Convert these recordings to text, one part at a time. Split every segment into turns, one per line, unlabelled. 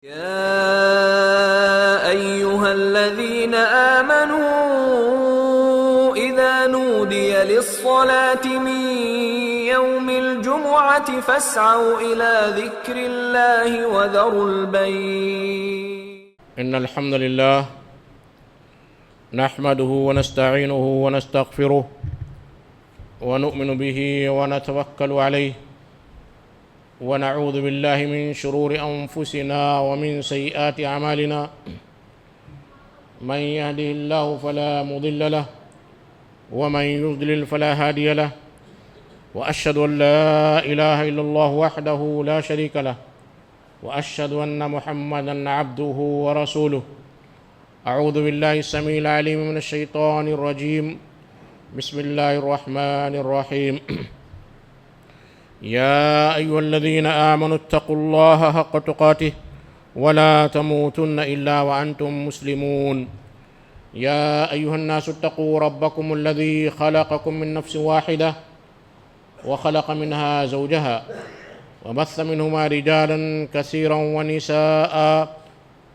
يا أيها الذين آمنوا إذا نودي للصلاة من يوم الجمعة فاسعوا إلى ذكر الله وذروا البيع.
إن الحمد لله نحمده ونستعينه ونستغفره ونؤمن به ونتوكل عليه ونعوذ بالله من شرور أنفسنا ومن سيئات أعمالنا من يهده الله فلا مضل له ومن يضلل فلا هادي له وأشهد أن لا إله إلا الله وحده لا شريك له وأشهد أن محمدًا عبده ورسوله. أعوذ بالله السميع العليم من الشيطان الرجيم. بسم الله الرحمن الرحيم. يا أيها الذين آمنوا اتقوا الله حق تقاته ولا تموتن إلا وأنتم مسلمون. يا أيها الناس اتقوا ربكم الذي خلقكم من نفس واحدة وخلق منها زوجها وبث منهما رجالا كثيرا ونساء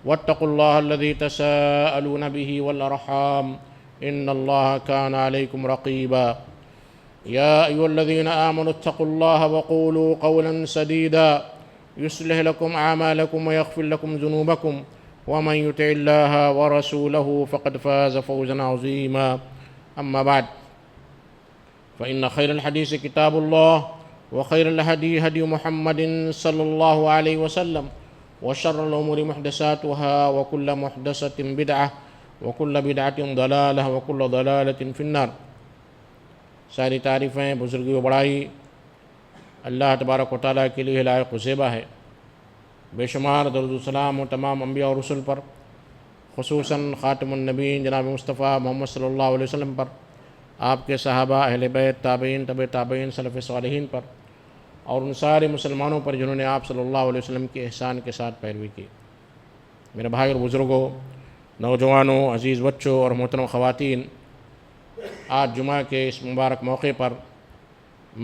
واتقوا الله الذي تساءلون به والأرحام إن الله كان عليكم رقيبا. يا أيها الذين آمنوا اتقوا الله وقولوا قولا سديدا يصلح لكم أعمالكم ويغفر لكم ذنوبكم ومن يطع الله ورسوله فقد فاز فوزا عظيما. أما بعد فإن خير الحديث كتاب الله وخير الهدي هدي محمد صلى الله عليه وسلم وشر الأمور محدثاتها وكل محدثة بدعة وكل بدعة ضلالة وكل ضلالة في النار. ساری تعریفیں بزرگی و بڑائی اللہ تبارک و تعالیٰ کے لیے لائق و زیبا ہے. بے شمار درود و سلام و تمام انبیاء اور رسل پر، خصوصاً خاتم النبیین جناب مصطفیٰ محمد صلی اللہ علیہ وسلم پر، آپ کے صحابہ، اہل بیت، تابعین، تبع تابعین، سلف صالحین پر، اور ان سارے مسلمانوں پر جنہوں نے آپ صلی اللہ علیہ وسلم کے احسان کے ساتھ پیروی کی. میرے بھائی اور بزرگوں، نوجوانوں، عزیز بچوں اور محترم خواتین، آج جمعہ کے اس مبارک موقع پر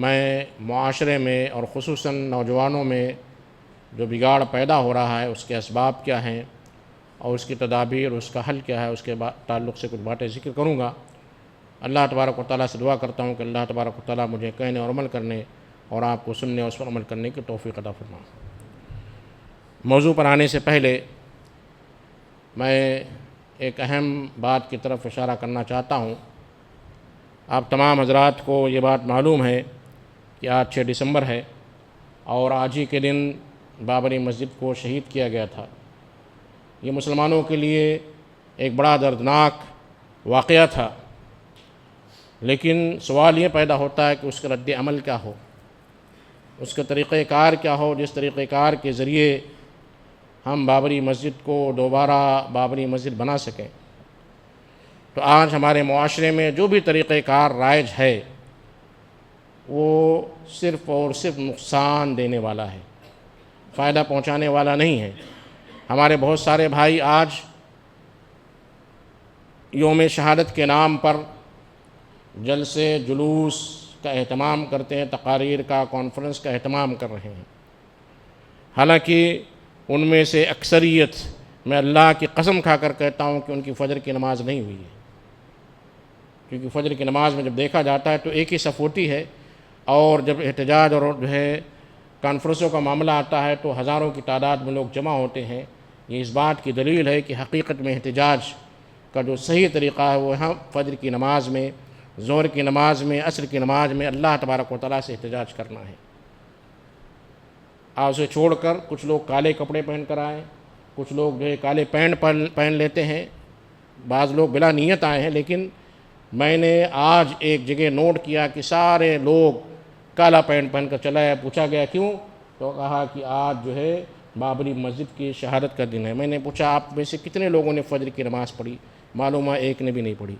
میں معاشرے میں اور خصوصاً نوجوانوں میں جو بگاڑ پیدا ہو رہا ہے اس کے اسباب کیا ہیں اور اس کی تدابیر، اس کا حل کیا ہے، اس کے تعلق سے کچھ باتیں ذکر کروں گا. اللہ تبارک و تعالیٰ سے دعا کرتا ہوں کہ اللہ تبارک و تعالیٰ مجھے کہنے اور عمل کرنے اور آپ کو سننے اور اس پر عمل کرنے کی توفیق عطا فرمائے. موضوع پر آنے سے پہلے میں ایک اہم بات کی طرف اشارہ کرنا چاہتا ہوں. آپ تمام حضرات کو یہ بات معلوم ہے کہ آج 6 دسمبر ہے اور آج ہی کے دن بابری مسجد کو شہید کیا گیا تھا. یہ مسلمانوں کے لیے ایک بڑا دردناک واقعہ تھا، لیکن سوال یہ پیدا ہوتا ہے کہ اس کا رد عمل کیا ہو، اس کا طریقہ کار کیا ہو، جس طریقہ کار کے ذریعے ہم بابری مسجد کو دوبارہ بابری مسجد بنا سکیں. تو آج ہمارے معاشرے میں جو بھی طریقہ کار رائج ہے وہ صرف اور صرف نقصان دینے والا ہے، فائدہ پہنچانے والا نہیں ہے. ہمارے بہت سارے بھائی آج یوم شہادت کے نام پر جلسے جلوس کا اہتمام کرتے ہیں، تقاریر کا، کانفرنس کا اہتمام کر رہے ہیں. حالانکہ ان میں سے اکثریت، میں اللہ کی قسم کھا کر کہتا ہوں کہ ان کی فجر کی نماز نہیں ہوئی ہے. کیونکہ فجر کی نماز میں جب دیکھا جاتا ہے تو ایک ہی صف ہوتی ہے، اور جب احتجاج اور جو ہے کانفرنسوں کا معاملہ آتا ہے تو ہزاروں کی تعداد میں لوگ جمع ہوتے ہیں. یہ اس بات کی دلیل ہے کہ حقیقت میں احتجاج کا جو صحیح طریقہ ہے وہ یہاں فجر کی نماز میں، ظہر کی نماز میں، عصر کی نماز میں اللہ تبارک و تعالیٰ سے احتجاج کرنا ہے. اسے چھوڑ کر کچھ لوگ کالے کپڑے پہن کر آئیں، کچھ لوگ جو ہے کالے پینٹ پہن لیتے ہیں، بعض لوگ بلا نیت آئے ہیں. لیکن میں نے آج ایک جگہ نوٹ کیا کہ سارے لوگ کالا پینٹ پہن کر چلا ہے. پوچھا گیا کیوں، تو کہا کہ آج جو ہے بابری مسجد کی شہادت کا دن ہے. میں نے پوچھا آپ میں سے کتنے لوگوں نے فجر کی نماز پڑھی؟ معلوم ہے ایک نے بھی نہیں پڑھی.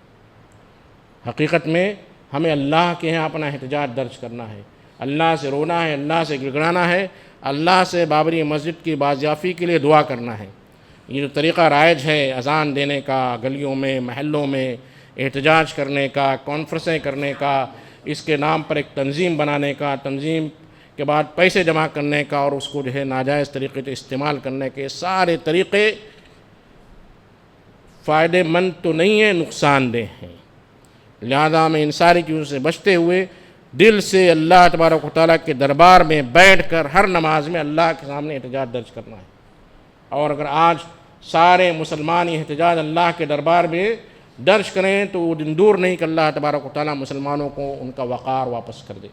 حقیقت میں ہمیں اللہ کے یہاں اپنا احتجاج درج کرنا ہے، اللہ سے رونا ہے، اللہ سے گڑگڑانا ہے، اللہ سے بابری مسجد کی بازیافی کے لیے دعا کرنا ہے. یہ جو طریقہ رائج ہے اذان دینے کا، گلیوں میں، محلوں میں احتجاج کرنے کا، کانفرنسیں کرنے کا، اس کے نام پر ایک تنظیم بنانے کا، تنظیم کے بعد پیسے جمع کرنے کا اور اس کو جو ہے ناجائز طریقے سے استعمال کرنے کے سارے طریقے فائدے مند تو نہیں ہیں، نقصان دہ ہیں۔ لہذا ہمیں ان ساری چیزوں سے بچتے ہوئے دل سے اللہ تبارک و تعالیٰ کے دربار میں بیٹھ کر ہر نماز میں اللہ کے سامنے احتجاج درج کرنا ہے۔ اور اگر آج سارے مسلمان یہ احتجاج اللہ کے دربار میں درج کریں تو وہ دن دور نہیں کہ اللہ تبارک و تعالیٰ مسلمانوں کو ان کا وقار واپس کر دے۔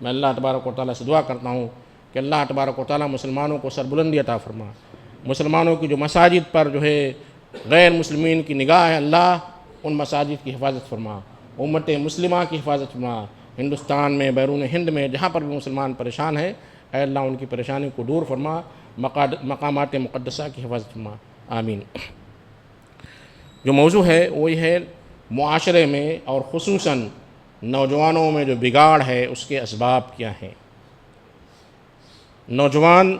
میں اللہ تبارک و تعالیٰ سے دعا کرتا ہوں کہ اللہ تبارک و تعالیٰ مسلمانوں کو سربلندی عطا فرما، مسلمانوں کی جو مساجد پر جو ہے غیر مسلمین کی نگاہ ہے، اللہ ان مساجد کی حفاظت فرما، امت مسلمہ کی حفاظت فرما، ہندوستان میں بیرون ہند میں جہاں پر بھی مسلمان پریشان ہیں اے اللہ ان کی پریشانی کو دور فرما، مقامات مقدسہ کی حفاظت فرما، آمین۔ جو موضوع ہے وہی ہے معاشرے میں اور خصوصاً نوجوانوں میں جو بگاڑ ہے اس کے اسباب کیا ہیں۔ نوجوان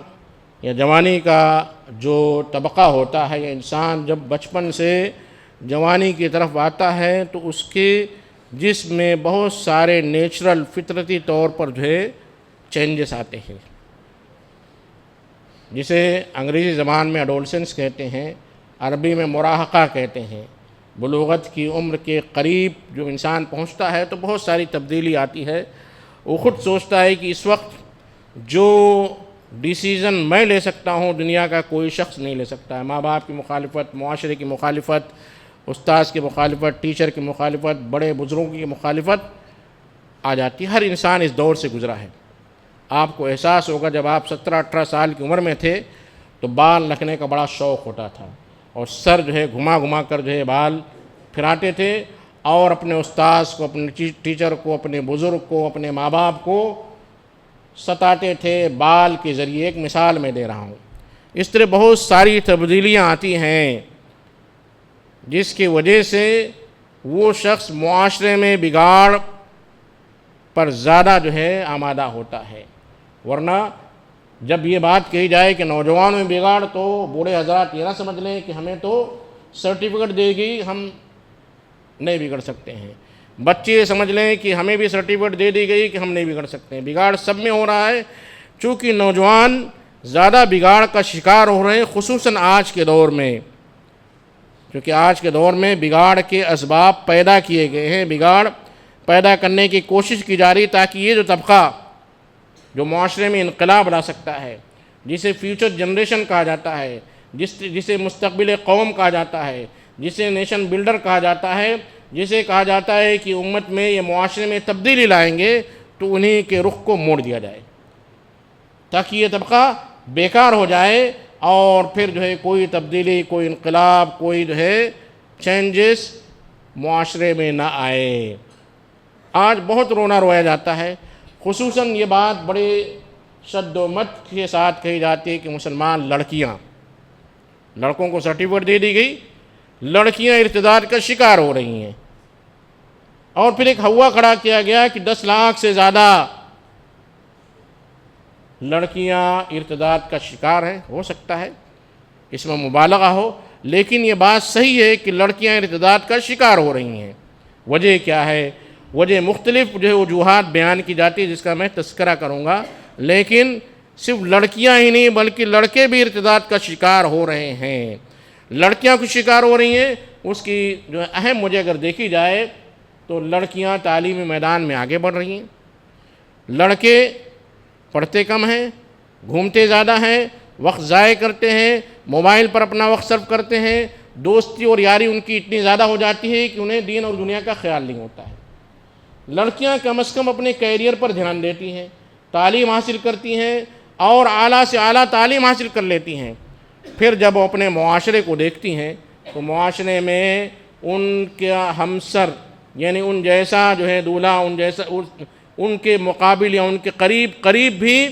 یا جوانی کا جو طبقہ ہوتا ہے، یا انسان جب بچپن سے جوانی کی طرف آتا ہے تو اس کے جسم میں بہت سارے نیچرل فطرتی طور پر جو ہے چینجز آتے ہیں، جسے انگریزی زبان میں ایڈولسنس کہتے ہیں، عربی میں مراہقہ کہتے ہیں۔ بلوغت کی عمر کے قریب جو انسان پہنچتا ہے تو بہت ساری تبدیلی آتی ہے۔ وہ خود سوچتا ہے کہ اس وقت جو ڈیسیزن میں لے سکتا ہوں دنیا کا کوئی شخص نہیں لے سکتا ہے۔ ماں باپ کی مخالفت، معاشرے کی مخالفت، استاذ کی مخالفت، ٹیچر کی مخالفت، بڑے بزرگوں کی مخالفت آ جاتی ہے۔ ہر انسان اس دور سے گزرا ہے۔ آپ کو احساس ہوگا جب آپ 17-18 سال کی عمر میں تھے تو بال رکھنے کا بڑا شوق ہوتا تھا، اور سر جو ہے گھما گھما کر جو ہے بال پھراتے تھے، اور اپنے استاذ کو، اپنے ٹیچر کو، اپنے بزرگ کو، اپنے ماں باپ کو ستاتے تھے بال کے ذریعے۔ ایک مثال میں دے رہا ہوں۔ اس طرح بہت ساری تبدیلیاں آتی ہیں جس کی وجہ سے وہ شخص معاشرے میں بگاڑ پر زیادہ جو ہے آمادہ ہوتا ہے۔ ورنہ جب یہ بات کہی جائے کہ نوجوانوں میں بگاڑ تو بوڑھے حضرات یہ نہ سمجھ لیں کہ ہمیں تو سرٹیفکیٹ دے گی ہم نہیں بگڑ سکتے ہیں، بچے سمجھ لیں کہ ہمیں بھی سرٹیفکیٹ دے دی گئی کہ ہم نہیں بگڑ سکتے ہیں۔ بگاڑ سب میں ہو رہا ہے، چونکہ نوجوان زیادہ بگاڑ کا شکار ہو رہے ہیں، خصوصاً آج کے دور میں، کیونکہ آج کے دور میں بگاڑ کے اسباب پیدا کیے گئے ہیں، بگاڑ پیدا کرنے کی کوشش کی جا رہی تاکہ یہ جو طبقہ جو معاشرے میں انقلاب لا سکتا ہے، جسے فیوچر جنریشن کہا جاتا ہے، جسے مستقبل قوم کہا جاتا ہے، جسے نیشن بلڈر کہا جاتا ہے، جسے کہا جاتا ہے کہ امت میں یہ معاشرے میں تبدیلی لائیں گے، تو انہی کے رخ کو موڑ دیا جائے تاکہ یہ طبقہ بیکار ہو جائے، اور پھر جو ہے کوئی تبدیلی، کوئی انقلاب، کوئی جو ہے چینجز معاشرے میں نہ آئے۔ آج بہت رونا رویا جاتا ہے، خصوصاً یہ بات بڑے شد و مت کے ساتھ کہی جاتی ہے کہ مسلمان لڑکیاں، لڑکوں کو سرٹیفکیٹ دے دی گئی، لڑکیاں ارتداد کا شکار ہو رہی ہیں، اور پھر ایک ہوا کھڑا کیا گیا کہ 10 لاکھ سے زیادہ لڑکیاں ارتداد کا شکار ہیں۔ ہو سکتا ہے اس میں مبالغہ ہو، لیکن یہ بات صحیح ہے کہ لڑکیاں ارتداد کا شکار ہو رہی ہیں۔ وجہ کیا ہے؟ وجہ مختلف جو ہے وجوہات بیان کی جاتی ہے جس کا میں تذکرہ کروں گا، لیکن صرف لڑکیاں ہی نہیں بلکہ لڑکے بھی ارتداد کا شکار ہو رہے ہیں۔ لڑکیاں کو شکار ہو رہی ہیں، اس کی جو اہم وجہ اگر دیکھی جائے تو لڑکیاں تعلیمی میدان میں آگے بڑھ رہی ہیں، لڑکے پڑھتے کم ہیں، گھومتے زیادہ ہیں، وقت ضائع کرتے ہیں، موبائل پر اپنا وقت صرف کرتے ہیں، دوستی اور یاری ان کی اتنی زیادہ ہو جاتی ہے کہ انہیں دین اور دنیا کا خیال نہیں ہوتا ہے۔ لڑکیاں کم از کم اپنے کیریئر پر دھیان دیتی ہیں، تعلیم حاصل کرتی ہیں اور اعلیٰ سے اعلیٰ تعلیم حاصل کر لیتی ہیں، پھر جب وہ اپنے معاشرے کو دیکھتی ہیں تو معاشرے میں ان کا ہمسر یعنی ان جیسا جو ہے دولہا، ان جیسا ان کے مقابل یا ان کے قریب بھی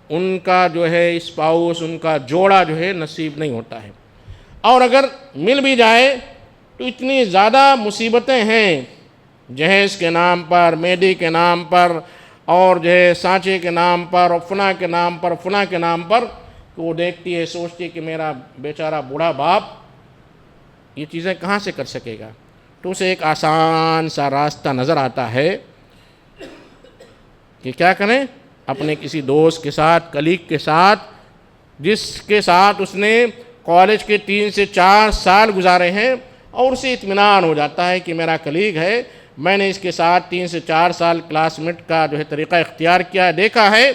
ان کا جو ہے اسپاؤس، ان کا جوڑا جو ہے نصیب نہیں ہوتا ہے، اور اگر مل بھی جائے تو اتنی زیادہ مصیبتیں ہیں، جہیز کے نام پر، مہندی کے نام پر، اور جو ہے سانچے کے نام پر، اور فلاں کے نام پر، فلاں کے نام پر، کہ وہ دیکھتی ہے، سوچتی ہے کہ میرا بیچارہ بوڑھا باپ یہ چیزیں کہاں سے کر سکے گا۔ تو اسے ایک آسان سا راستہ نظر آتا ہے کہ کیا کریں، اپنے کسی دوست کے ساتھ، کلیگ کے ساتھ، جس کے ساتھ اس نے کالج کے 3 سے 4 سال گزارے ہیں، اور اسے اطمینان ہو جاتا ہے کہ میرا کلیگ ہے، میں نے اس کے ساتھ 3 سے 4 سال کلاس میٹ کا طریقہ اختیار کیا، دیکھا ہے،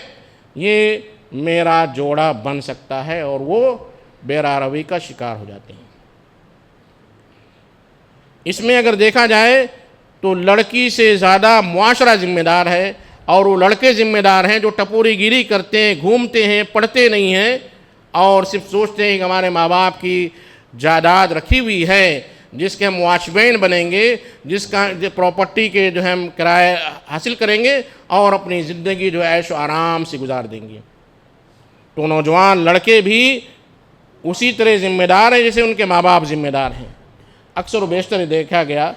یہ میرا جوڑا بن سکتا ہے، اور وہ بےراروی کا شکار ہو جاتے ہیں۔ اس میں اگر دیکھا جائے تو لڑکی سے زیادہ معاشرہ ذمہ دار ہے، اور وہ لڑکے ذمہ دار ہیں جو ٹپوری گیری کرتے ہیں، گھومتے ہیں، پڑھتے نہیں ہیں، اور صرف سوچتے ہیں کہ ہمارے ماں باپ کی جائیداد رکھی ہوئی ہے، جس کے ہم واچ مین بنیں گے، جس کا پراپرٹی کے ہم کرایہ حاصل کریں گے، اور اپنی زندگی عیش و آرام سے گزار دیں گے۔ تو نوجوان لڑکے بھی اسی طرح ذمہ دار ہیں جیسے ان کے ماں باپ ذمہ دار ہیں۔ اکثر و بیشتر دیکھا گیا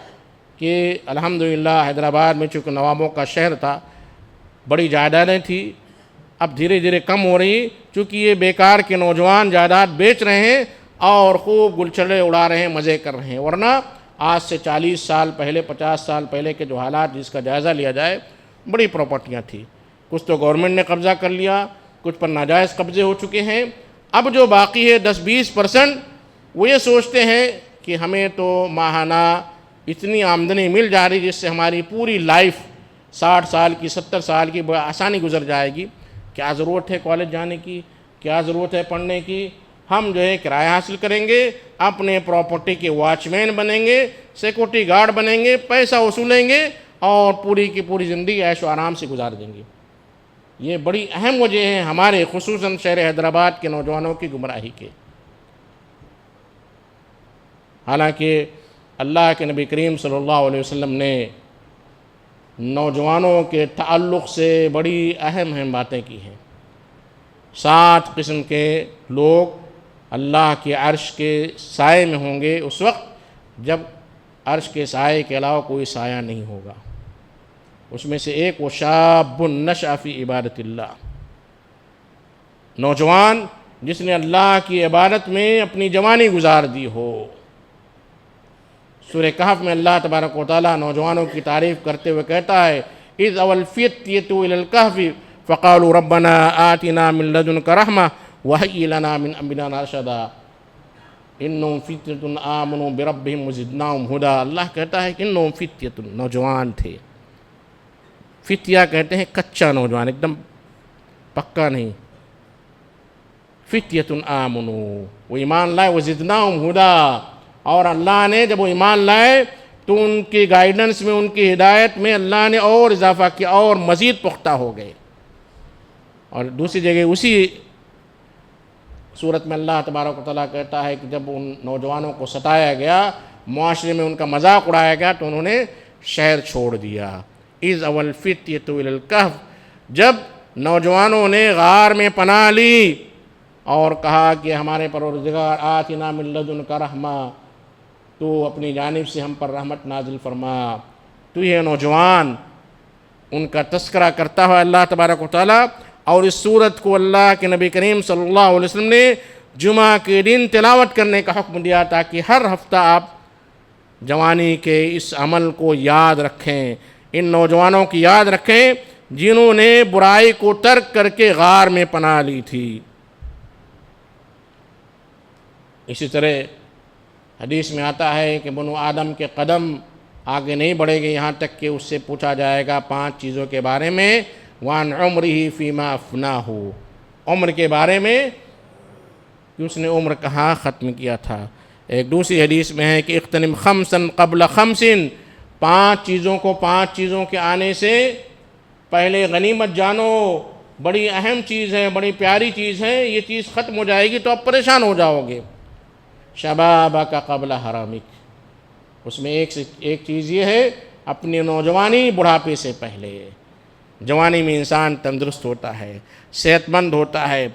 کہ الحمدللہ حیدرآباد میں چونکہ نوابوں کا شہر تھا، بڑی جائیدادیں تھیں، اب دھیرے دھیرے کم ہو رہی، چونکہ یہ بیکار کے نوجوان جائیداد بیچ رہے ہیں اور خوب گلچھڑے اڑا رہے ہیں، مزے کر رہے ہیں۔ ورنہ آج سے 40 سال پہلے، 50 سال پہلے کے جو حالات جس کا جائزہ لیا جائے، بڑی پراپرٹیاں تھیں، کچھ تو گورنمنٹ نے قبضہ کر لیا، کچھ پر ناجائز قبضے ہو چکے ہیں۔ اب جو باقی ہے 10-20%، وہ یہ سوچتے ہیں کہ ہمیں تو ماہانہ اتنی آمدنی مل جا رہی جس سے ہماری پوری لائف 60 سال کی، 70 سال کی آسانی گزر جائے گی، کیا ضرورت ہے کالج جانے کی، کیا ضرورت ہے پڑھنے کی، ہم کرایہ حاصل کریں گے، اپنے پراپرٹی کے واچ مین بنیں گے، سیکورٹی گارڈ بنیں گے، پیسہ وصولیں گے، اور پوری کی پوری زندگی عیش و آرام سے گزار دیں گے۔ یہ بڑی اہم وجہ ہے ہمارے خصوصاً شہر حیدرآباد کے نوجوانوں کی گمراہی کے۔ حالانکہ اللہ کے نبی کریم صلی اللہ علیہ وسلم نے نوجوانوں کے تعلق سے بڑی اہم باتیں کی ہیں۔ 7 قسم کے لوگ اللہ کے عرش کے سائے میں ہوں گے اس وقت جب عرش کے سائے کے علاوہ کوئی سایہ نہیں ہوگا۔ اس میں سے ایک وہ شاب نشأ فی عبادت اللہ، نوجوان جس نے اللہ کی عبادت میں اپنی جوانی گزار دی ہو۔ سورہ کہف میں اللہ تبارک و تعالیٰ نوجوانوں کی تعریف کرتے ہوئے کہتا ہے اِذْ أَوَى الْفِتْيَةُ إِلَى الْكَهْفِ فَقَالُوا رَبَّنَا آتِنَا مِن لَّدُنْكَ رَحْمَةً وَهَيِّئْ لَنَا مِنْ أَمْرِنَا رَشَدًا إِنَّهُمْ فِتْيَةٌ آمَنُوا بِرَبِّهِمْ وَزِدْنَاهُمْ هُدًى۔ اللہ کہتا ہے کہ انہم فتیۃ، نوجوان تھے۔ فتیہ کہتے ہیں کچا نوجوان، ایک دم پکا نہیں۔ فتیۃ آمنوا، وہ ایمان لائے، وزدناہم ہدی، اور اللہ نے جب وہ ایمان لائے تو ان کی گائیڈنس میں، ان کی ہدایت میں اللہ نے اور اضافہ کیا، اور مزید پختہ ہو گئے۔ اور دوسری جگہ اسی صورت میں اللہ تبارک و تعالیٰ کہتا ہے کہ جب ان نوجوانوں کو ستایا گیا، معاشرے میں ان کا مذاق اڑایا گیا، تو انہوں نے شہر چھوڑ دیا۔ اِذْ أَوَى الْفِتْيَةُ إِلَى الْكَهْفِ، جب نوجوانوں نے غار میں پناہ لی اور کہا کہ ہمارے پروردگار آتنا من لدنک رحمہ، تو اپنی جانب سے ہم پر رحمت نازل فرما، تو یہ نوجوان ان کا تذکرہ کرتا ہوا اللہ تبارک و تعالیٰ۔ اور اس سورت کو اللہ کے نبی کریم صلی اللہ علیہ وسلم نے جمعہ کے دن تلاوت کرنے کا حکم دیا تاکہ ہر ہفتہ آپ جوانی کے اس عمل کو یاد رکھیں، ان نوجوانوں کی یاد رکھیں جنہوں نے برائی کو ترک کر کے غار میں پناہ لی تھی۔ اسی طرح حدیث میں آتا ہے کہ بنو آدم کے قدم آگے نہیں بڑھے گے یہاں تک کہ اس سے پوچھا جائے گا 5 چیزوں کے بارے میں، وَعَنْ عُمْرِهِ فِي مَا أَفْنَاهُ، عمر کے بارے میں کہ اس نے عمر کہاں ختم کیا تھا۔ ایک دوسری حدیث میں ہے کہ اغتنم خمسن قبل خمسن، 5 چیزوں کو 5 چیزوں کے آنے سے پہلے غنیمت جانو، بڑی اہم چیز ہے، بڑی پیاری چیز ہے، یہ چیز ختم ہو جائے گی تو آپ پریشان ہو جاؤ گے۔ شبابک قبل حرامک، اس میں ایک چیز یہ ہے اپنی نوجوانی بڑھاپے سے پہلے۔ جوانی میں انسان تندرست ہوتا ہے، صحت مند ہوتا ہے،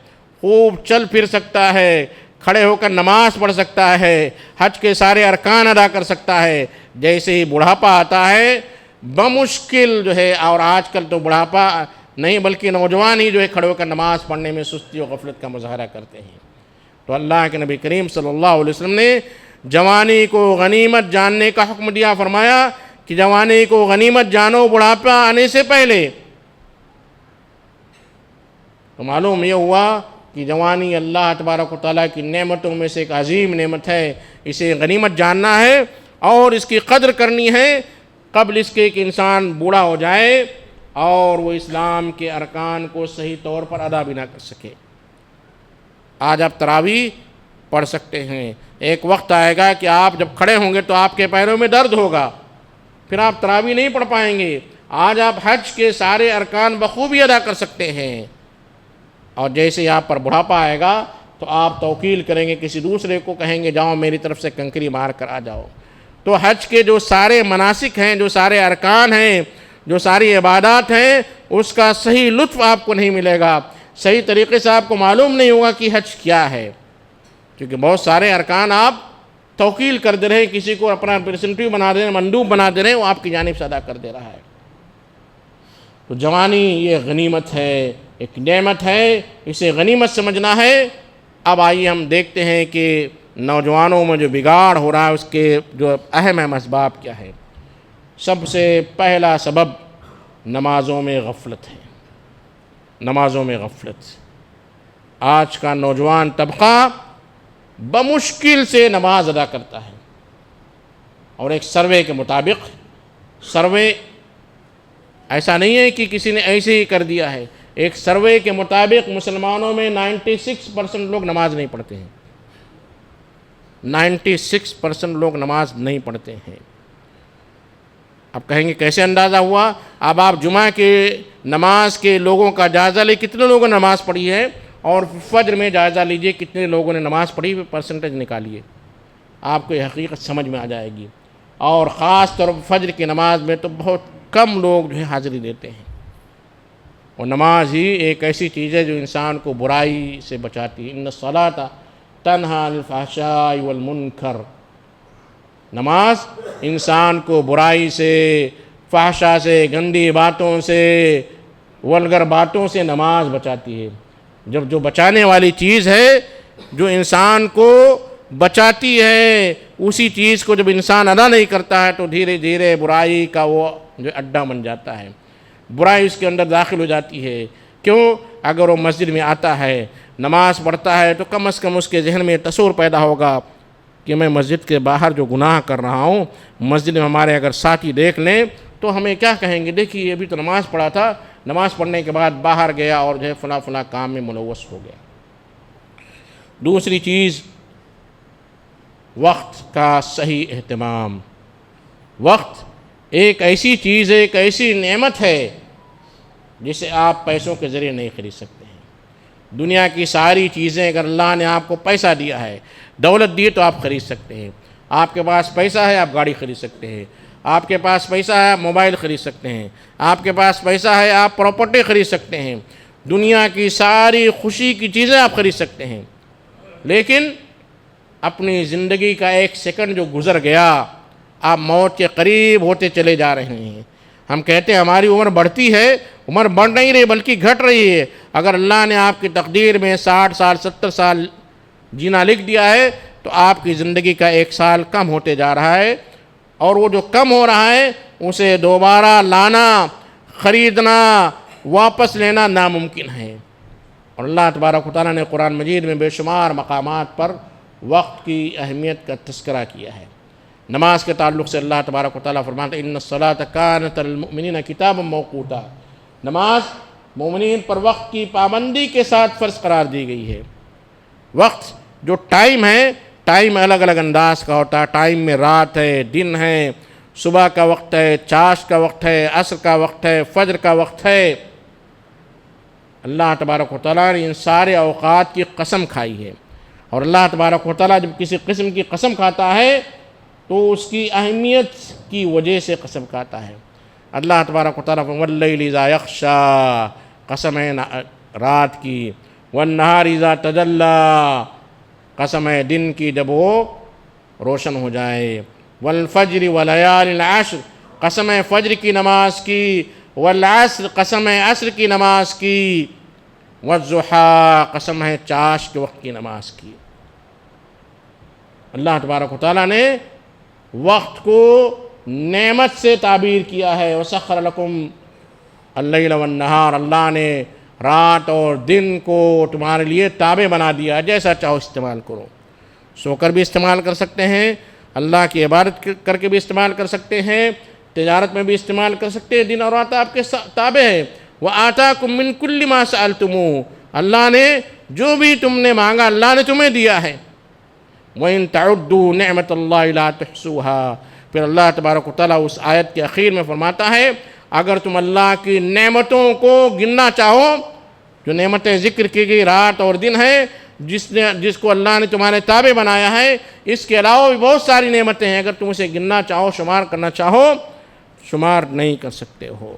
خوب چل پھر سکتا ہے، کھڑے ہو کر نماز پڑھ سکتا ہے، حج کے سارے ارکان ادا کر سکتا ہے۔ جیسے ہی بڑھاپا آتا ہے بمشکل اور آج کل تو بڑھاپا نہیں بلکہ نوجوان ہی کھڑے ہو کر نماز پڑھنے میں سستی و غفلت کا مظاہرہ کرتے ہیں۔ تو اللہ کے نبی کریم صلی اللہ علیہ وسلم نے جوانی کو غنیمت جاننے کا حکم دیا، فرمایا کہ جوانی کو غنیمت جانو بڑھاپا آنے سے پہلے۔ تو معلوم یہ ہوا کہ جوانی اللہ تبارک و تعالیٰ کی نعمتوں میں سے ایک عظیم نعمت ہے، اسے غنیمت جاننا ہے اور اس کی قدر کرنی ہے قبل اس کے کہ انسان بوڑھا ہو جائے اور وہ اسلام کے ارکان کو صحیح طور پر ادا بھی نہ کر سکے۔ آج آپ تراویح پڑھ سکتے ہیں، ایک وقت آئے گا کہ آپ جب کھڑے ہوں گے تو آپ کے پیروں میں درد ہوگا، پھر آپ تراویح نہیں پڑھ پائیں گے۔ آج آپ حج کے سارے ارکان بخوبی ادا کر سکتے ہیں، اور جیسے ہی آپ پر بڑھاپا آئے گا تو آپ توکیل کریں گے، کسی دوسرے کو کہیں گے جاؤ میری طرف سے کنکری مار کر آ جاؤ۔ تو حج کے جو سارے مناسک ہیں، جو سارے ارکان ہیں، جو ساری عبادات ہیں، اس کا صحیح لطف آپ کو نہیں ملے گا، صحیح طریقے سے آپ کو معلوم نہیں ہوگا کہ حج کیا ہے، کیونکہ بہت سارے ارکان آپ توکیل کر دے رہے ہیں، کسی کو اپنا ریپرزنٹیو بنا دے رہے ہیں، مندوب بنا دے رہے ہیں، وہ آپ کی جانب سے ادا کر دے رہا ہے۔ تو جوانی یہ غنیمت ہے، ایک نعمت ہے، اسے غنیمت سمجھنا ہے۔ اب آئیے ہم دیکھتے ہیں کہ نوجوانوں میں جو بگاڑ ہو رہا ہے اس کے جو اہم اسباب کیا ہے۔ سب سے پہلا سبب نمازوں میں غفلت ہے، نمازوں میں غفلت۔ آج کا نوجوان طبقہ بمشکل سے نماز ادا کرتا ہے، اور ایک سروے کے مطابق، سروے ایسا نہیں ہے کہ کسی نے ایسے ہی کر دیا ہے، ایک سروے کے مطابق مسلمانوں میں 96% لوگ نماز نہیں پڑھتے ہیں، 96% لوگ نماز نہیں پڑھتے ہیں۔ اب کہیں گے کیسے اندازہ ہوا؟ اب آپ جمعہ کے نماز کے لوگوں کا جائزہ لیں، کتنے لوگوں نے نماز پڑھی ہے، اور فجر میں جائزہ لیجئے کتنے لوگوں نے نماز پڑھی، پرسنٹیج نکالیے، آپ کو یہ حقیقت سمجھ میں آ جائے گی۔ اور خاص طور پر فجر کی نماز میں تو بہت کم لوگ جو ہے حاضری دیتے ہیں، اور نماز ہی ایک ایسی چیز ہے جو انسان کو برائی سے بچاتی ہے۔ ان الصلاۃ تنہی عن الفحشاء والمنکر، نماز انسان کو برائی سے، فحشا سے، گندی باتوں سے، ولگر باتوں سے نماز بچاتی ہے۔ جب جو بچانے والی چیز ہے، جو انسان کو بچاتی ہے، اسی چیز کو جب انسان ادا نہیں کرتا ہے تو دھیرے دھیرے برائی کا وہ جو اڈا بن جاتا ہے، برائی اس کے اندر داخل ہو جاتی ہے۔ کیوں؟ اگر وہ مسجد میں آتا ہے، نماز پڑھتا ہے، تو کم از کم اس کے ذہن میں تصور پیدا ہوگا کہ میں مسجد کے باہر جو گناہ کر رہا ہوں، مسجد میں ہمارے اگر ساتھی دیکھ لیں تو ہمیں کیا کہیں گے، دیکھیے یہ بھی تو نماز پڑھا تھا، نماز پڑھنے کے بعد باہر گیا اور جو ہے فلاں فلاں کام میں ملوث ہو گیا۔ دوسری چیز، وقت کا صحیح اہتمام۔ وقت ایک ایسی چیز ہے، ایک ایسی نعمت ہے جسے آپ پیسوں کے ذریعے نہیں خرید سکتے ہیں۔ دنیا کی ساری چیزیں اگر اللہ نے آپ کو پیسہ دیا ہے، دولت دی تو آپ خرید سکتے ہیں۔ آپ کے پاس پیسہ ہے، آپ گاڑی خرید سکتے ہیں۔ آپ کے پاس پیسہ ہے، آپ موبائل خرید سکتے ہیں۔ آپ کے پاس پیسہ ہے، آپ پراپرٹی خرید سکتے ہیں۔ دنیا کی ساری خوشی کی چیزیں آپ خرید سکتے ہیں، لیکن اپنی زندگی کا ایک سیکنڈ جو گزر گیا، آپ موت کے قریب ہوتے چلے جا رہے ہیں۔ ہم کہتے ہیں ہماری عمر بڑھتی ہے، عمر بڑھ نہیں رہی بلکہ گھٹ رہی ہے۔ اگر اللہ نے آپ کی تقدیر میں 60 سال 70 سال جینا لکھ دیا ہے تو آپ کی زندگی کا 1 سال کم ہوتے جا رہا ہے، اور وہ جو کم ہو رہا ہے اسے دوبارہ لانا، خریدنا، واپس لینا ناممکن ہے۔ اور اللہ تبارک و تعالیٰ نے قرآن مجید میں بے شمار مقامات پر وقت کی اہمیت کا تذکرہ کیا ہے۔ نماز کے تعلق سے اللہ تبارک و تعالیٰ فرماتا ہے ان الصلاۃ کانت علی المؤمنین کتابا موقوتا، نماز مومنین پر وقت کی پابندی کے ساتھ فرض قرار دی گئی ہے۔ وقت جو ٹائم ہے، ٹائم الگ الگ انداز کا ہوتا ہے، ٹائم میں رات ہے، دن ہے، صبح کا وقت ہے، چاشت کا وقت ہے، عصر کا وقت ہے، فجر کا وقت ہے۔ اللہ تبارک و تعالیٰ نے ان سارے اوقات کی قسم کھائی ہے، اور اللہ تبارک و تعالیٰ جب کسی قسم کی قسم کھاتا ہے تو اس کی اہمیت کی وجہ سے قسم کھاتا ہے۔ اللہ تبارک و تعالیٰ واللیل اذا یغشی، قسم ہے رات کی، والنہار اذا تجلی، قسم ہے دن کی جب وہ روشن ہو جائے، والفجر ولیال عشر، قسم ہے فجر کی نماز کی، والعصر، قسم ہے عصر کی نماز کی، والضحیٰ، قسم ہے چاش کے وقت کی نماز کی۔ اللہ تبارک و تعالیٰ نے وقت کو نعمت سے تعبیر کیا ہے۔ وسخر لکم اللیل والنہار، اللہ نے رات اور دن کو تمہارے لیے تابع بنا دیا، جیسا چاہو استعمال کرو۔ سو کر بھی استعمال کر سکتے ہیں، اللہ کی عبادت کر کے بھی استعمال کر سکتے ہیں، تجارت میں بھی استعمال کر سکتے ہیں، دن اور رات آپ کے تابع ہے۔ وَآتَاكُم مِّن كُلِّ مَا سَأَلْتُمُوهُ، اللہ نے جو بھی تم نے مانگا اللہ نے تمہیں دیا ہے۔ وَإِن تَعُدُّوا نِعْمَةَ اللَّهِ لَا تُحْصُوهَا، پھر اللہ تبارک و تعالیٰ اس آیت کے اخیر میں فرماتا ہے اگر تم اللہ کی نعمتوں کو گننا چاہو، جو نعمتیں ذکر کی گئی رات اور دن ہے، جس کو اللہ نے تمہارے تابع بنایا ہے، اس کے علاوہ بھی بہت ساری نعمتیں ہیں، اگر تم اسے گننا چاہو، شمار کرنا چاہو، شمار نہیں کر سکتے ہو۔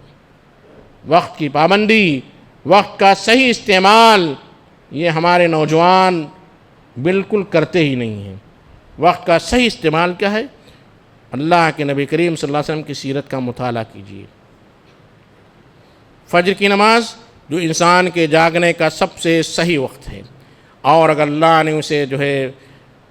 وقت کی پابندی، وقت کا صحیح استعمال، یہ ہمارے نوجوان بالکل کرتے ہی نہیں ہیں۔ وقت کا صحیح استعمال کیا ہے؟ اللہ کے نبی کریم صلی اللہ علیہ وسلم کی سیرت کا مطالعہ کیجیے۔ فجر کی نماز جو انسان کے جاگنے کا سب سے صحیح وقت ہے، اور اگر اللہ نے اسے جو ہے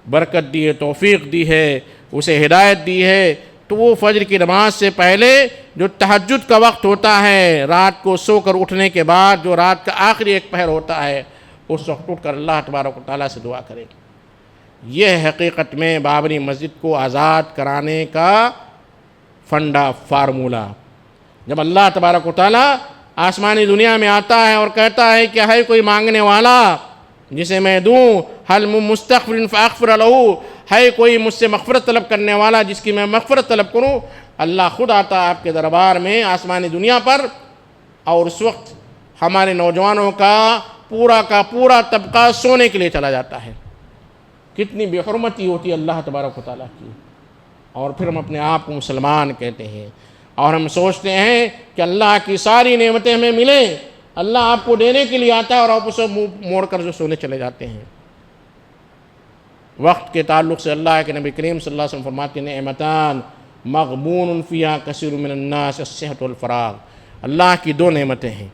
برکت دی ہے، توفیق دی ہے، اسے ہدایت دی ہے، تو وہ فجر کی نماز سے پہلے جو تہجد کا وقت ہوتا ہے، رات کو سو کر اٹھنے کے بعد جو رات کا آخری ایک پہر ہوتا ہے، اس وقت اٹھ کر اللہ تبارک و تعالیٰ سے دعا کرے۔ یہ حقیقت میں بابری مسجد کو آزاد کرانے کا فنڈا فارمولہ۔ جب اللہ تبارک و تعالیٰ آسمانی دنیا میں آتا ہے اور کہتا ہے کہ ہے کوئی مانگنے والا جسے میں دوں، حل مستغفر فاغفر لہ، ہے کوئی مجھ سے مغفرت طلب کرنے والا جس کی میں مغفرت طلب کروں، اللہ خود آتا ہے آپ کے دربار میں آسمانی دنیا پر، اور اس وقت ہمارے نوجوانوں کا پورا طبقہ سونے کے لیے چلا جاتا ہے۔ کتنی بے حرمتی ہوتی ہے اللہ تبارک و تعالیٰ کی، اور پھر ہم اپنے آپ کو مسلمان کہتے ہیں، اور ہم سوچتے ہیں کہ اللہ کی ساری نعمتیں ہمیں ملیں، اللہ آپ کو دینے کے لیے آتا ہے اور آپ اسے منہ موڑ کر جو سونے چلے جاتے ہیں۔ وقت کے تعلق سے اللہ کے نبی کریم صلی اللہ علیہ وسلم فرماتے ہیں نعمتان مغبون فیہا کثیر من الناس الصحت والفراغ، اللہ کی دو نعمتیں ہیں،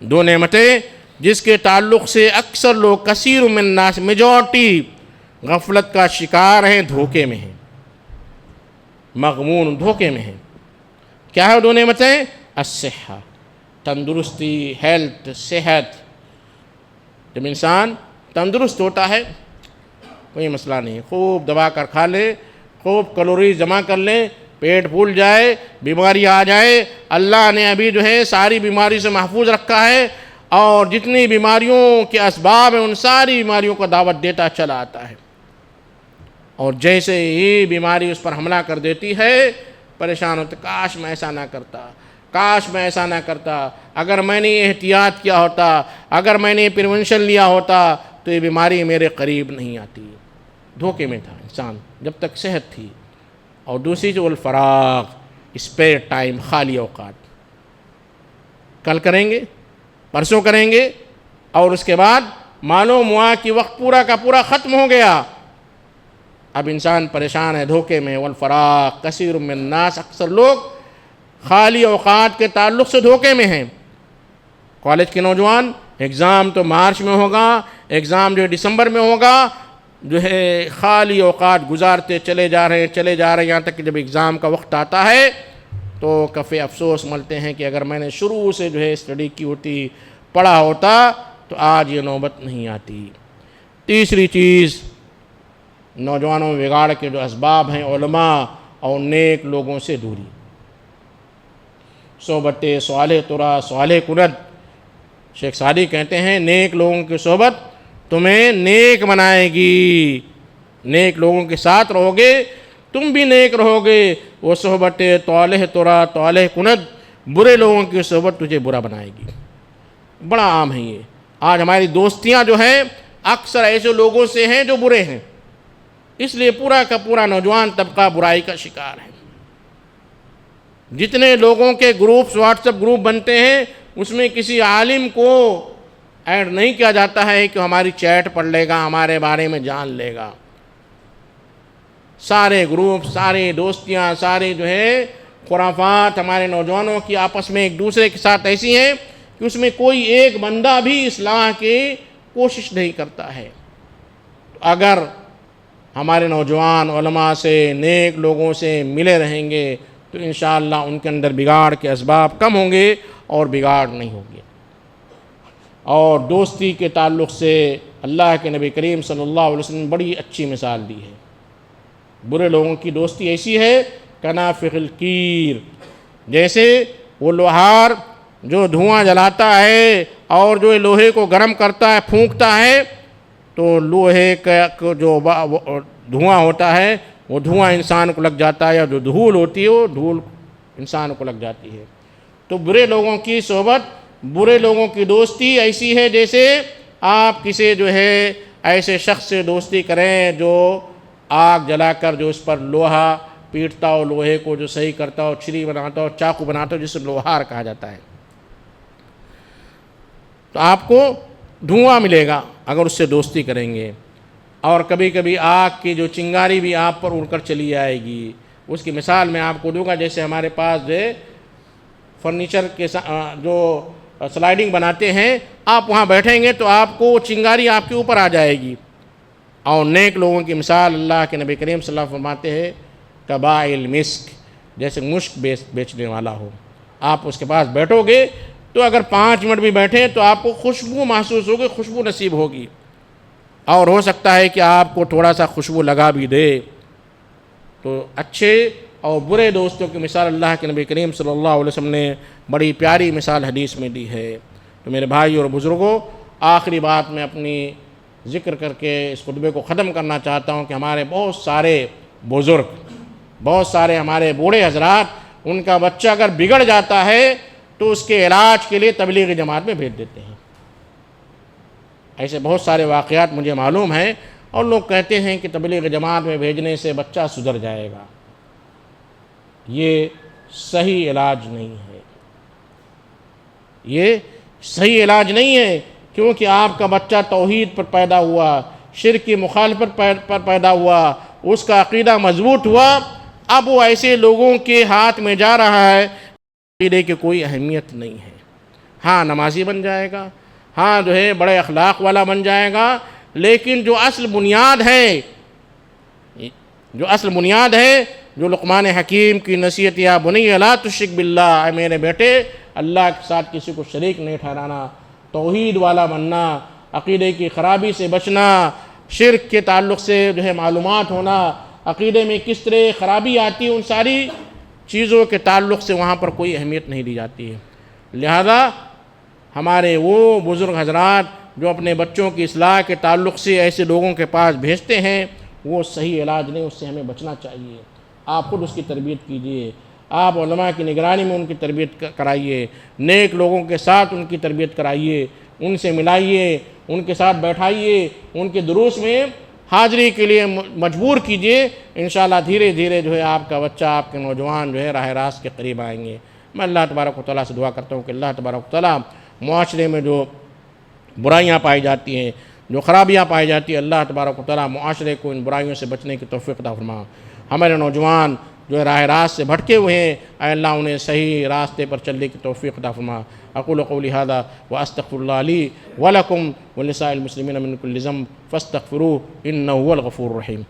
دو نعمتیں جس کے تعلق سے اکثر لوگ کثیر من الناس میجورٹی غفلت کا شکار ہیں، دھوکے میں ہیں، مغمون دھوکے میں ہیں۔ کیا ہے دو نعمتیں؟ الصحہ، تندرستی، ہیلتھ، صحت۔ جب انسان تندرست ہوتا ہے کوئی مسئلہ نہیں، خوب دبا کر کھا لے، خوب کیلوری جمع کر لے، پیٹ پھول جائے، بیماری آ جائے، اللہ نے ابھی جو ہے ساری بیماری سے محفوظ رکھا ہے، اور جتنی بیماریوں کے اسباب ہیں ان ساری بیماریوں کو دعوت دیتا چلا آتا ہے، اور جیسے ہی بیماری اس پر حملہ کر دیتی ہے پریشان ہوتا، کاش میں ایسا نہ کرتا، کاش میں ایسا نہ کرتا، اگر میں نے احتیاط کیا ہوتا، اگر میں نے پریونشن لیا ہوتا تو یہ بیماری میرے قریب نہیں آتی۔ دھوکے میں تھا انسان جب تک صحت تھی۔ اور دوسری جو الفراغ، اسپیئر ٹائم، خالی اوقات، کل کریں گے، پرسوں کریں گے، اور اس کے بعد معلوم ہوا کہ وقت پورا کا پورا ختم ہو گیا۔ اب انسان پریشان ہے، دھوکے میں۔ والفراغ کثیر من الناس، اکثر لوگ خالی اوقات کے تعلق سے دھوکے میں ہیں۔ کالج کے نوجوان، ایگزام تو مارچ میں ہوگا، ایگزام جو دسمبر میں ہوگا، جو ہے خالی اوقات گزارتے چلے جا رہے ہیں، یہاں تک کہ جب ایگزام کا وقت آتا ہے تو کفے افسوس ملتے ہیں کہ اگر میں نے شروع سے جو ہے اسٹڈی کی ہوتی، پڑھا ہوتا تو آج یہ نوبت نہیں آتی۔ تیسری چیز، نوجوانوں میں بگاڑ کے جو اسباب ہیں، علماء اور نیک لوگوں سے دوری، صحبت صالح ترا صالح کند۔ شیخ سعدی کہتے ہیں نیک لوگوں کی صحبت تمہیں نیک بنائے گی، نیک لوگوں کے ساتھ رہو گے تم بھی نیک رہو گے۔ وہ صحبت طالح ترا طالح کند، برے لوگوں کی صحبت تجھے برا بنائے گی۔ بڑا عام ہے یہ، آج ہماری دوستیاں جو ہیں اکثر ایسے لوگوں سے ہیں جو برے ہیں، اس لیے پورا کا پورا نوجوان طبقہ برائی کا شکار ہے۔ جتنے لوگوں کے گروپس، واٹس ایپ گروپ بنتے ہیں، اس میں کسی عالم کو ایڈ نہیں کیا جاتا ہے کہ ہماری چیٹ پڑھ لے گا، ہمارے بارے میں جان لے گا۔ سارے گروپ، سارے دوستیاں، سارے جو ہے خرافات ہمارے نوجوانوں کی آپس میں ایک دوسرے کے ساتھ ایسی ہیں کہ اس میں کوئی ایک بندہ بھی اصلاح کی کوشش نہیں کرتا ہے۔ اگر ہمارے نوجوان علماء سے، نیک لوگوں سے ملے رہیں گے تو انشاءاللہ ان کے اندر بگاڑ کے اسباب کم ہوں گے اور بگاڑ نہیں ہوگے۔ اور دوستی کے تعلق سے اللہ کے نبی کریم صلی اللہ علیہ وسلم نے بڑی اچھی مثال دی ہے۔ برے لوگوں کی دوستی ایسی ہے کنافخ القیر، جیسے وہ لوہار جو دھواں جلاتا ہے اور جو لوہے کو گرم کرتا ہے، پھونکتا ہے، تو لوہے کا جو دھواں ہوتا ہے وہ دھواں انسان کو لگ جاتا ہے، یا جو دھول ہوتی ہے وہ دھول انسان کو لگ جاتی ہے۔ تو برے لوگوں کی صحبت، برے لوگوں کی دوستی ایسی ہے جیسے آپ کسی جو ہے ایسے شخص سے دوستی کریں جو آگ جلا کر جو اس پر لوہا پیٹتا ہو، لوہے کو جو صحیح کرتا ہو، چھری بناتا ہو، چاقو بناتا ہو، جسے لوہار کہا جاتا ہے۔ تو آپ کو دھواں ملے گا اگر اس سے دوستی کریں گے، اور کبھی کبھی آگ کی جو چنگاری بھی آپ پر اڑ کر چلی آئے گی۔ اس کی مثال میں آپ کو دوں گا، جیسے ہمارے پاس جو فرنیچر کے جو سلائڈنگ بناتے ہیں، آپ وہاں بیٹھیں گے تو آپ کو چنگاری آپ کے اوپر آ جائے گی۔ اور نیک لوگوں کی مثال اللہ کے نبی کریم صلی اللہ علیہ وسلم فرماتے ہیں کبائع المسک، جیسے مشک بیچنے والا ہو، آپ اس کے پاس بیٹھو گے تو اگر 5 منٹ بھی بیٹھیں تو آپ کو خوشبو محسوس ہوگی، خوشبو نصیب ہوگی، اور ہو سکتا ہے کہ آپ کو تھوڑا سا خوشبو لگا بھی دے۔ تو اچھے اور برے دوستوں کی مثال اللہ کے نبی کریم صلی اللہ علیہ وسلم نے بڑی پیاری مثال حدیث میں دی ہے۔ تو میرے بھائی اور بزرگوں، آخری بات میں اپنی ذکر کر کے اس خطبے کو ختم کرنا چاہتا ہوں کہ ہمارے بہت سارے بزرگ، بہت سارے ہمارے بوڑھے حضرات، ان کا بچہ اگر بگڑ جاتا ہے تو اس کے علاج کے لیے تبلیغی جماعت میں بھیج دیتے ہیں۔ ایسے بہت سارے واقعات مجھے معلوم ہیں، اور لوگ کہتے ہیں کہ تبلیغی جماعت میں بھیجنے سے بچہ سدھر جائے گا۔ یہ صحیح علاج نہیں ہے، یہ صحیح علاج نہیں ہے، کیونکہ آپ کا بچہ توحید پر پیدا ہوا، شرک کی مخالفت پر پیدا ہوا، اس کا عقیدہ مضبوط ہوا، اب وہ ایسے لوگوں کے ہاتھ میں جا رہا ہے عقیدے کی کوئی اہمیت نہیں ہے۔ ہاں نمازی بن جائے گا، ہاں جو ہے بڑے اخلاق والا بن جائے گا، لیکن جو اصل بنیاد ہے، جو لقمان حکیم کی نصیحت یا بنی لا تشرک باللہ، اے میرے بیٹے اللہ کے ساتھ کسی کو شریک نہیں ٹھہرانا، توحید والا بننا، عقیدے کی خرابی سے بچنا، شرک کے تعلق سے جو ہے معلومات ہونا، عقیدے میں کس طرح خرابی آتی ہے، ان ساری چیزوں کے تعلق سے وہاں پر کوئی اہمیت نہیں دی جاتی ہے۔ لہذا ہمارے وہ بزرگ حضرات جو اپنے بچوں کی اصلاح کے تعلق سے ایسے لوگوں کے پاس بھیجتے ہیں، وہ صحیح علاج نہیں، اس سے ہمیں بچنا چاہیے۔ آپ خود اس کی تربیت کیجئے، آپ علماء کی نگرانی میں ان کی تربیت کرائیے، نیک لوگوں کے ساتھ ان کی تربیت کرائیے، ان سے ملائیے، ان کے ساتھ بیٹھائیے، ان کے دروس میں حاضری کے لیے مجبور کیجئے۔ انشاءاللہ دھیرے دھیرے جو ہے آپ کا بچہ، آپ کے نوجوان جو ہے راہ راست کے قریب آئیں گے۔ میں اللہ تبارک و تعالیٰ سے دعا کرتا ہوں کہ اللہ تبارک و تعالیٰ معاشرے میں جو برائیاں پائی جاتی ہیں، جو خرابیاں پائی جاتی ہیں، اللہ تبارک و تعالیٰ معاشرے کو ان برائیوں سے بچنے کی توفیق عطا فرما۔ ہمارے نوجوان جو راہ راست سے بھٹکے ہوئے ہیں، اے اللہ انہیں صحیح راستے پر چلنے کی توفیق عطا فرما۔ اقول قولی ھذا واستغفر اللہ لی ولکم ولسائر المسلمین من کل ذنب فاستغفروہ انہ هو الغفور الرحیم۔